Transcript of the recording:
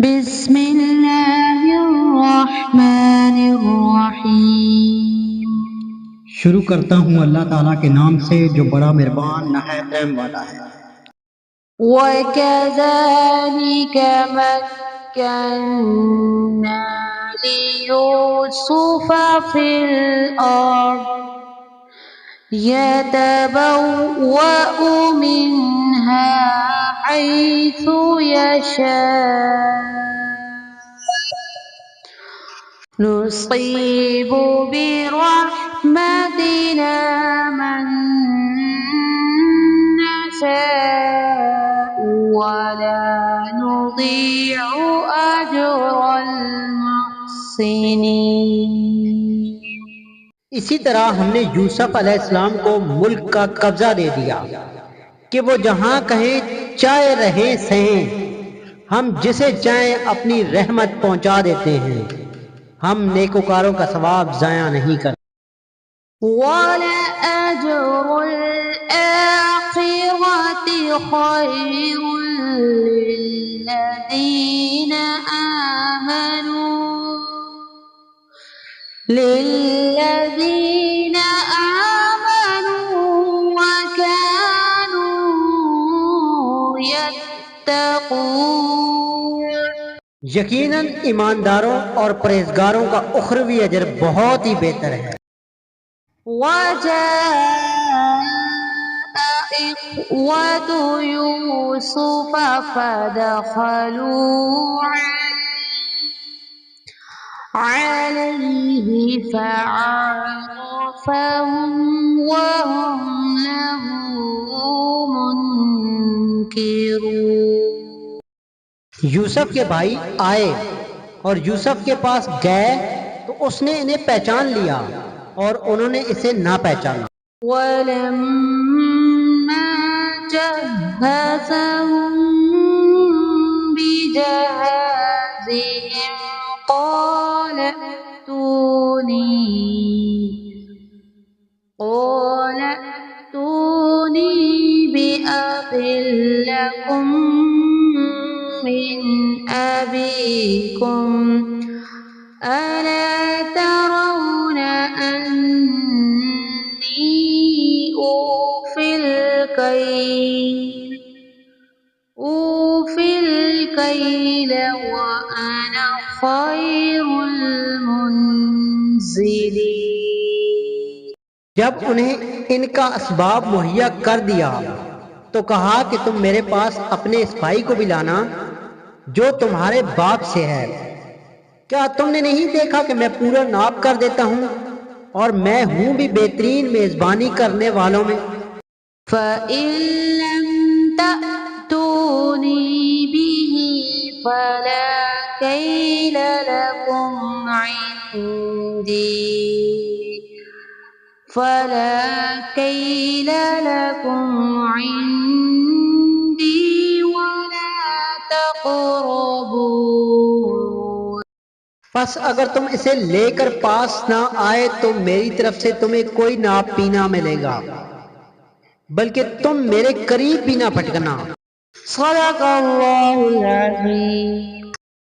بسم اللہ الرحمن الرحیم۔ شروع کرتا ہوں اللہ تعالیٰ کے نام سے جو بڑا مہربان نہایت رحم والا ہے۔ وَكَذَلِكَ مَكَّنَّا لِيُوسُفَ فِي الْأَرْضِ يَتَبَوَّأُ مِنْهَا حَيْثُ يَشَاءُ نُصِيبُ بِرَحْمَتِنَا مَن نَّشَاءُ وَلَا نُضِيعُ أَجْرَ الْمُحْسِنِينَ۔ اسی طرح ہم نے یوسف علیہ السلام کو ملک کا قبضہ دے دیا کہ وہ جہاں کہیں چاہے رہیں سہیں، ہم جسے چاہیں اپنی رحمت پہنچا دیتے ہیں، ہم نیکوکاروں کا ثواب ضائع نہیں کرتے۔ وَلَأَجْرُ الْآخِرَةِ خَيْرٌ لِّلَّذِينَ آمَنُوا وَكَانُوا يَتَّقُونَ۔ یقیناً ایمانداروں اور پرہیزگاروں کا اخروی اجر بہت ہی بہتر ہے۔ وَجَاءَ إِخْوَةُ يُوسُفَ فَدَخَلُوا عَلَيْهِ فَعَرَفَهُمْ وَهُمْ لَهُ مُنكِرُونَ۔ یوسف کے بھائی آئے اور یوسف کے پاس گئے تو اس نے انہیں پہچان لیا اور انہوں نے اسے نہ پہچانا۔ وَلَمَّا جَهَّزَهُم بِجَهَازِهِمْ قَالَ ائْتُونِي بِأَخٍ لَّكُم مِّنْ أَبِيكُمْ أَلَا تَرَوْنَ أَنِّي أُوفِي الْكَيْلَ وَأَنَا خَيْرُ الْمُنزِلِينَ۔ جب انہیں ان کا اسباب مہیا کر دیا تو کہا کہ تم میرے پاس اپنے اس بھائی کو بھی لانا جو تمہارے باپ سے ہے۔ کیا تم نے نہیں دیکھا کہ میں پورا ناپ کر دیتا ہوں اور میں ہوں بھی بہترین میزبانی کرنے والوں میں؟ فَإِن لَّمْ تَأْتُونِي بِهِ فَلَا كَيْلَ لَكُمْ عِندِي وَلَا تَقْرَبُونِ۔ پس اگر تم اسے لے کر پاس نہ آئے تو میری طرف سے تمہیں کوئی ناپ پینا ملے گا، بلکہ تم میرے قریب بھی نہ پھٹکنا۔ صدق اللہ العظیم۔